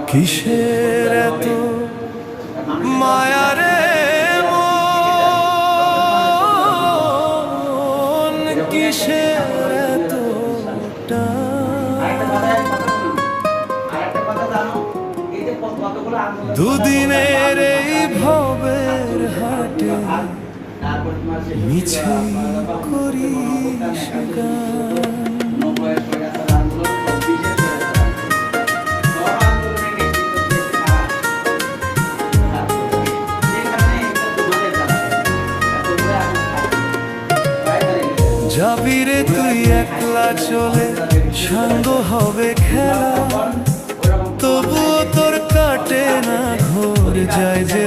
কিসের এত মায়ারে মন, কিসের এত দুদিনের এই ভবের হাটে মিছে করি যাবি রে তুই একলা চলে, সাঙ্গ হবে খেলা, তবুও তোর কাটে না ঘোর যায় যে